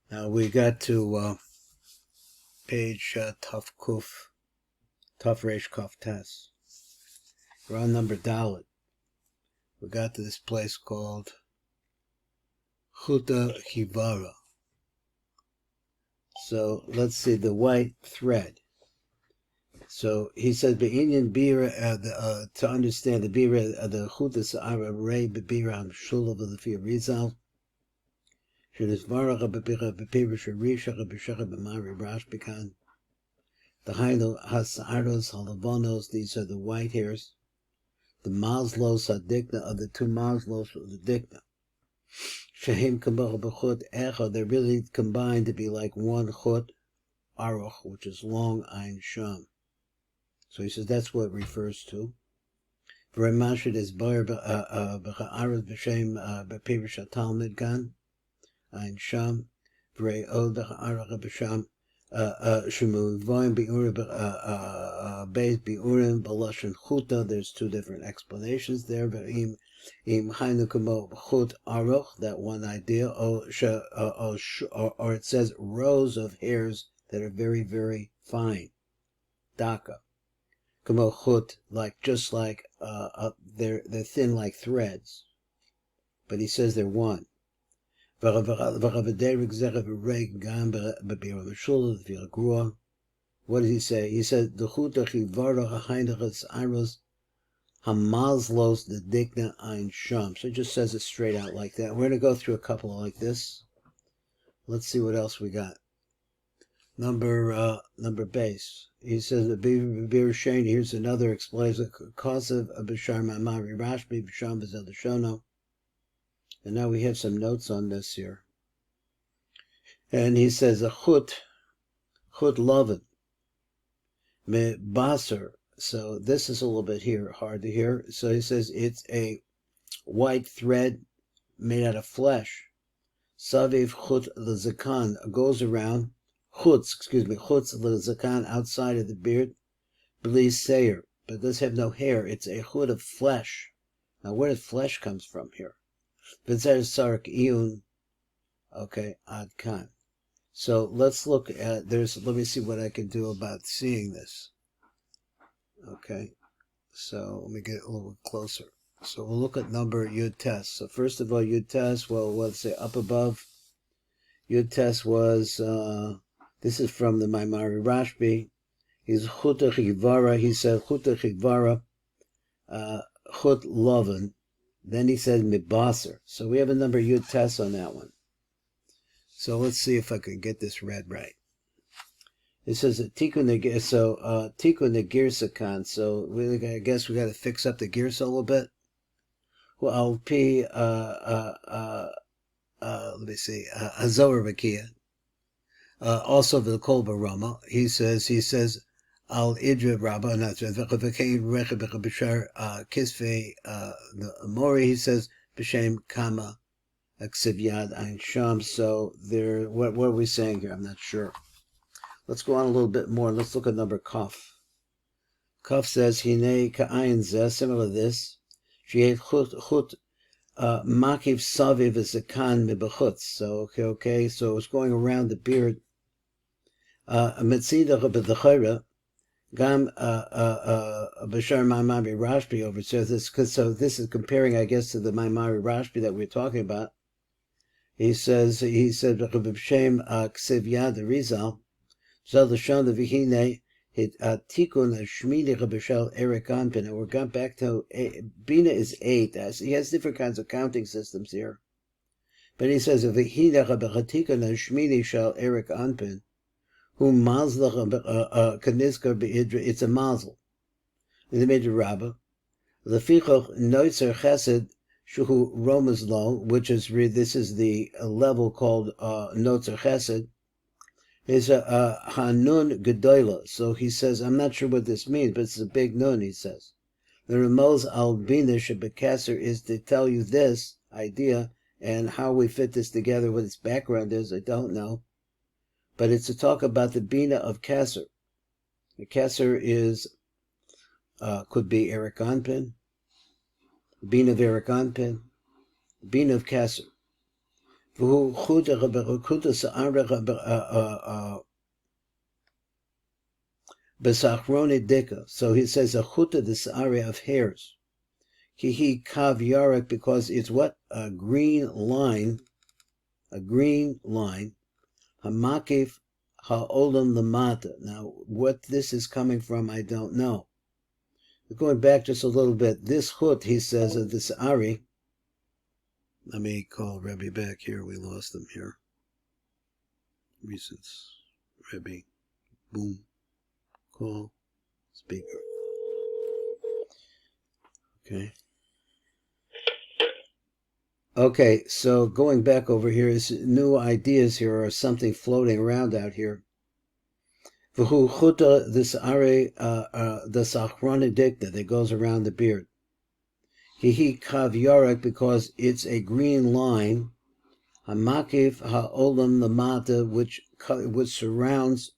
Now we got to page Tuf Kuf, Tuf Resh Kuf Tes. We're on number Dalit. We got to this place called Chuta Chivara. So let's see the white thread. So he says, "Be'inyan bira to understand the bira the Chuta Sa'ara Rei B'Bira Shulav L'Fi Rizal." The Hainu Hasaros Halavonos, these are the white hairs. The Maslos Hadikna are the two Maslos of the Dikna. Shahim Kabach B'chut Echa, they're really combined to be like one Chut Aruch, which is long Ein Sham. So he says that's what it refers to. V'Ramashid is Bar B'Cha'aros B'Shem B'Pirish HaTalmud Gan. Ein Sham, Vrei Od B'Cha'arach B'Sham, Shemuvoim Bi'urim Beis Bi'urim B'Lashon Chuta. There's two different explanations there. V'im Hainu Kamo Chut Aruch, that one idea, or it says rows of hairs that are very, very fine. Daka. Kamo Chut, just like they're thin like threads. But he says they're one. What does he say? He said, the Chuta Chivara Ha'inachas Iros Hamazlos the Dikna Ein Sham. So it just says it straight out like that. We're going to go through a couple like this. Let's see what else we got. Number base. He says the Bir Shane. Here's another explanation. Cause of Bishar Mamari Rashbi Bisham Vizel Shono. And now we have some notes on this here. And he says a chut loven me baser. So this is a little bit hard to hear. So he says it's a white thread made out of flesh. Saviv chut lezakan goes around chutz lezakan outside of the beard. Bli seir, but does have no hair. It's a chut of flesh. Now where does flesh comes from here? Okay, ad kan. So let's look at let me see what I can do about seeing this. Okay, so let me get a little closer. So we'll look at number Yud Tes. So first of all, Yud Tes, well, let's say up above. Yud Tes was, this is from the Maimari Rashbi. He's Chuta Chivara. He said Chuta Chivara, Chut Loven. Then he said Mibaser. So we have a number Yud Tes on that one. So let's see if I can get this read right. It says Tikkun Negirsakan. So I guess we got to fix up the Girsa a little bit. Well, I'll P let me see, Hazor Vakia. Also the Kolba Rama. He says Al Idra Rabba, not Kisve Mori, he says B'Shem Kama Ksivyad Ein Sham. So there, what are we saying here? I'm not sure. Let's go on a little bit more. Let's look at number Kaf. Kaf says Hine Ka'ayin Zeh, similar to this. She chut Makiv Saviv is a kan mibachutz. So okay. So it's going around the beard. Metzida b'dachayra. Gam Bashar Maimari Rashbi over says this, so this is comparing, I guess, to the Maimari Rashbi that we're talking about. He said B'Shem Ksiv Yad Rizal, Zal Lashon V'Hine Hit Tikun Shmini B'Shel Eric Anpin. And we're gone back to Bina is 8. He has different kinds of counting systems here, but he says V'Hine B'Tikun Shmini Shel Eric Anpin. Whom mazlach kanizkar beidra, it's a mazel. In the Midrash Rabbah, lefichach noitzer chesed shuhu romaz lo, which is this is the level called noitzer chesed, is a hanun gedola. So he says, I'm not sure what this means, but it's a big nun. He says the Ramaz al bina shebekasser is to tell you this idea and how we fit this together. What its background is, I don't know. But it's to talk about the Bina of Kasser. The Kasser is, could be Eric Anpin, Bina of Eric Anpin, Bina of Kasser. V'hu chuta b'sachroni dika. So he says a chuta d'sa'are of hairs. Kihi kav yarek, because it's what? A green line. A green line. Hamakif ha'olam lamata. Now, what this is coming from, I don't know. Going back just a little bit, this chut, he says, of this Ari. Let me call Rebbe back here. We lost him here. Recents. Rebbe. Boom. Call. Speaker. Okay. Okay, so going back over here is new ideas here, or something floating around out here. V'hu chuta, this Ari, the sachroni dikta that goes around the beard. Hihi kav yarek, because it's a green line. Hamakif ha'olam lamata, which surrounds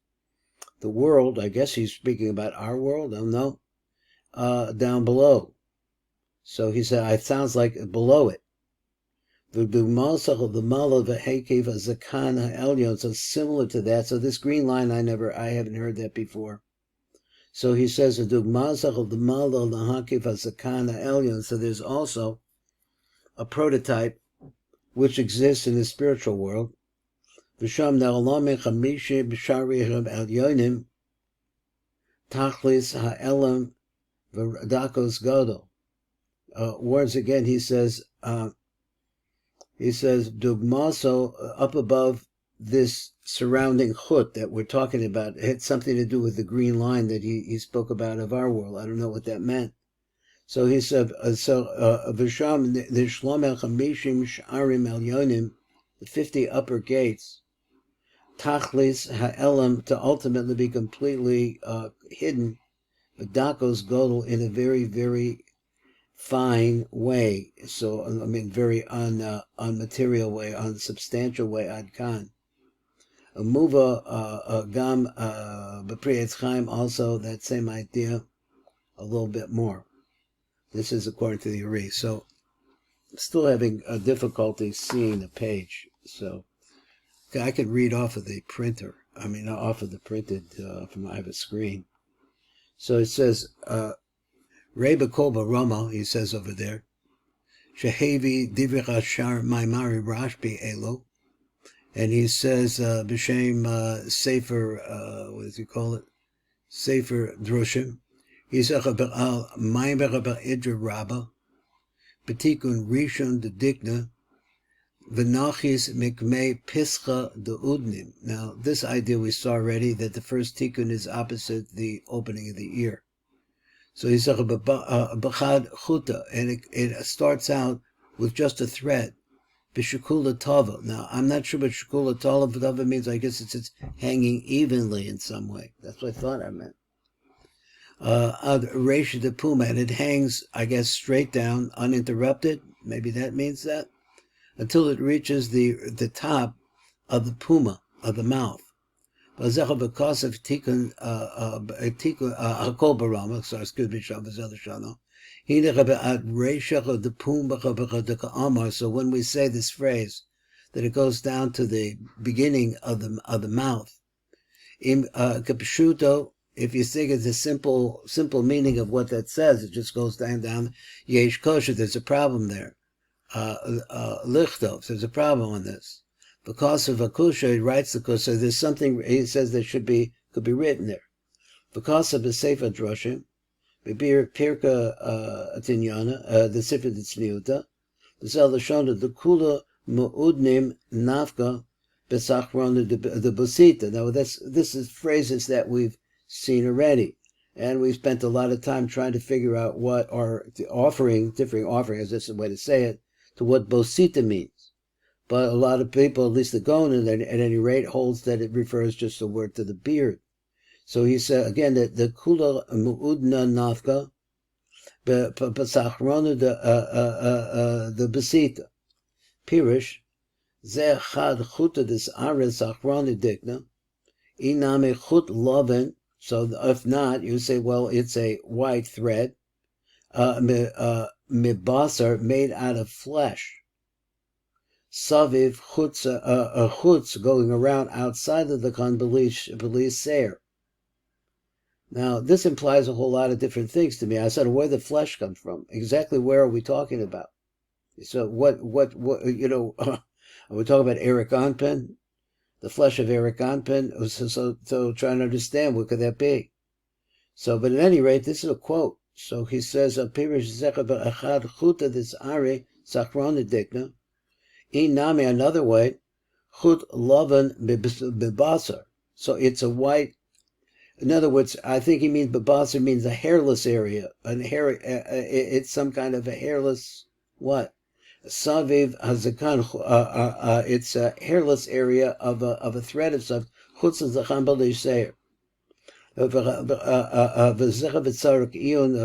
the world. I guess he's speaking about our world. I don't know. Down below. So he said, it sounds like below it. So similar to that. So this green line, I haven't heard that before. So he says, so there's also a prototype which exists in the spiritual world. Once again, he says, Dugmaso, up above this surrounding chut that we're talking about, it had something to do with the green line that he spoke about of our world. I don't know what that meant. So he said, Visham, the Shlom el Chamishim Sh'arim el Yonim, the 50 upper gates, Tachlis ha'elam, to ultimately be completely hidden, V'dakos Godel, in a very, very fine way, so I mean very unmaterial way, unsubstantial way, ad kan. Muva gam b'pri Etz Chaim, also that same idea, a little bit more. This is according to the Uri. So still having difficulty seeing the page. So I could read off of the printer. I mean, off of the printed I have a screen. So it says. Reba Kolba Rama, he says over there, Shehevi Divrei Shar Maimari Rashbi Elo, and he says B'Shem Sefer, what does he call it? Sefer Droshim. He says Al Maimer Idra Rabba, Betikun Rishon de Dikna, V'Nachis Mikmei Pischa de Udnim. Now, this idea we saw already, that the first tikkun is opposite the opening of the ear. So he said, B'chad chuta, and it starts out with just a thread. B'shukula tava. Now, I'm not sure what shukula tava means. I guess it's hanging evenly in some way. That's what I thought I meant. Ad reisha de puma, and it hangs, I guess, straight down, uninterrupted. Maybe that means that. Until it reaches the top of the puma, of the mouth. Because of Tikkun Hakol Barama, so excuse me, so when we say this phrase, that it goes down to the beginning of the mouth. If you think it's a simple meaning of what that says, it just goes down. Yesh kosher, there's a problem there. Lichtov, there's a problem on this. Because of Akusha, he writes the Kusha, there's something, he says there could be written there. Because of the Sefer Droshim, Pirka Tinyana, the Sifra Tzniuta, the Zalashona, the Kula Mu'udnim Nafka, Besachrona, the Bosita. Now, this is phrases that we've seen already. And we've spent a lot of time trying to figure out what are the differing offerings, that's the way to say it, to what Bosita means. But a lot of people, at least the Gonan, at any rate, holds that it refers just the word to the beard. So he said, again, that the Kula Mu'udna Nafka, Pesachrona, the Besita. Pirish, Zeh Chad Chuta des Ares Sachrona Dikna, Iname Chut Loven, so if not, you say, well, it's a white thread, Mibasar, made out of flesh. saviv chutz going around outside of the kan b'li seir. Now, this implies a whole lot of different things to me. I said, where the flesh comes from? Exactly where are we talking about? So what are we talking about Eric Anpin? The flesh of Eric Anpin? So trying to understand, what could that be? So, but at any rate, this is a quote. So he says, Pirish zecha b'achad chuta this ari sachrona dikna. Inami, another way, chut lavan b'basar. So it's a white. In other words, I think he means babasar means a hairless area. It's some kind of a hairless what? Saviv hazakan. It's a hairless area of a thread of stuff. Chutz zakan b'leisayir.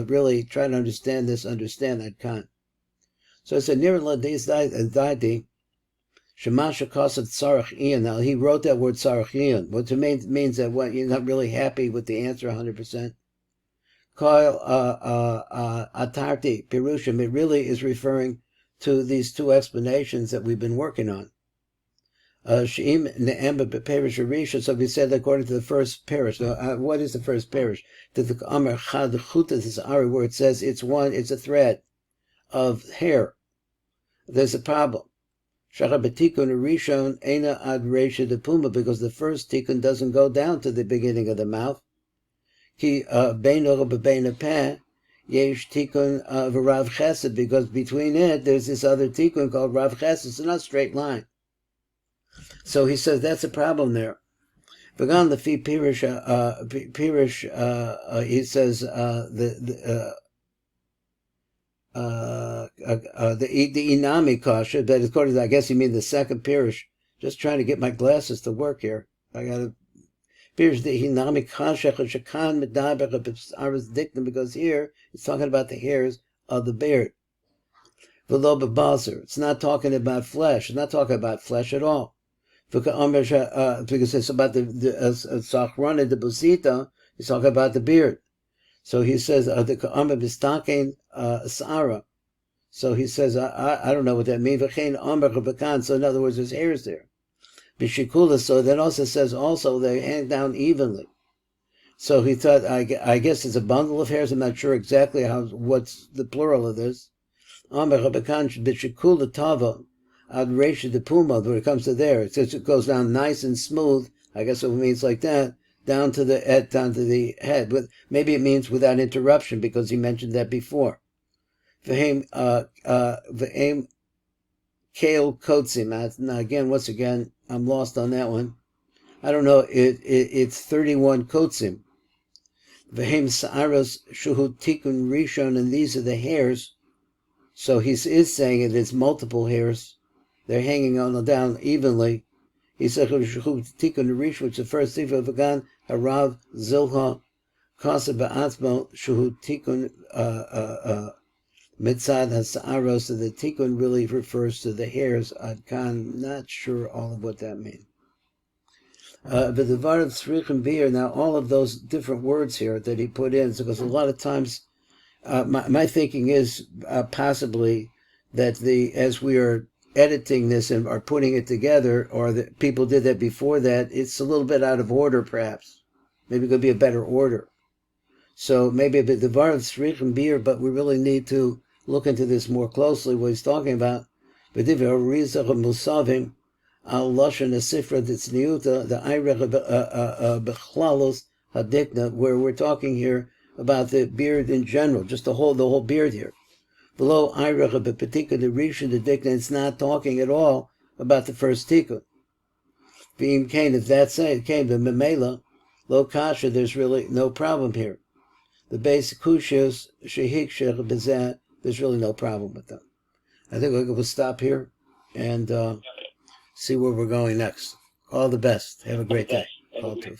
Really trying to understand that kan. So it's a near dadi. Shemasha Kosav Tzarech Ian. Now he wrote that word Tzarech Ian, which means that what you're not really happy with the answer 100%. Kyle Atarti Pirushim. It really is referring to these two explanations that we've been working on. Sheim Ne'emba Beperish Arisha. So we said according to the first parish. Now, what is the first parish? To the Amar Chad Chuta, this Ari, where it says it's a thread of hair. There's a problem. Shachabetikun Rishon Eina Ad Reisha de Puma, because the first tikkun doesn't go down to the beginning of the mouth. Ki Beino Bebeina Peh Yesh Tikkun V'Rav Chesed, because between it there's this other tikkun called Rav Chesed. It's not a straight line. So he says that's a problem there. V'Gan Lefi Pirish he says the inami kasha, that according to, I guess you mean the second pirish. Just trying to get my glasses to work here. I gotta pirish the inami kasha shakan medaber dictum, because here it's talking about the hairs of the beard. V'lo b'baser. It's not talking about flesh. It's not talking about flesh at all. Because it's about the sachrona de busita. He's talking about the beard. So he says the ka'amah bistakein sa'ara. So he says I don't know what that means. So in other words, there's hairs there. Bishikula. So that also says they hang down evenly. So he thought I guess it's a bundle of hairs. I'm not sure exactly what's the plural of this. Bishikula tava ad reisha de puma. When it comes to there, it says it goes down nice and smooth. I guess it means like that. Down to the head. Maybe it means without interruption, because he mentioned that before. V'heim kale kotzim. Now again, once again, I'm lost on that one. I don't know. It's 31 kotzim. V'heim sa'aros shuhu tikun rishon, and these are the hairs. So he is saying it's multiple hairs. They're hanging on down evenly. He said, "Tikun Rish," which the first Sifra Vagan Harav Zilha Kasa Ba'atzmo Shuhu Tikun Mitzad Hasa'aros. So the Tikun really refers to the hairs. Adkan, not sure all of what that means. But the Varav Tzrichim Bir. Now all of those different words here that he put in, because a lot of times my thinking is possibly that as we are editing this and are putting it together, or that people did that before that, it's a little bit out of order perhaps. Maybe it could be a better order. So maybe a bit the var of tzrichim beer, but we really need to look into this more closely, what he's talking about. But if you're musavim al lashon sifra ditzniuta, the eirech bechlalos hadikna, where we're talking here about the beard in general, just the whole beard here. Below Eirech of a particular Rishon the Dikna, it's not talking at all about the first tikkun. Being Cain, if that's it came to Memela, Lo Kasha, there's really no problem here. The basic Kushas, Shehik Shech Bezat, there's really no problem with them. I think we'll stop here and see where we're going next. All the best. Have a great day. All tov.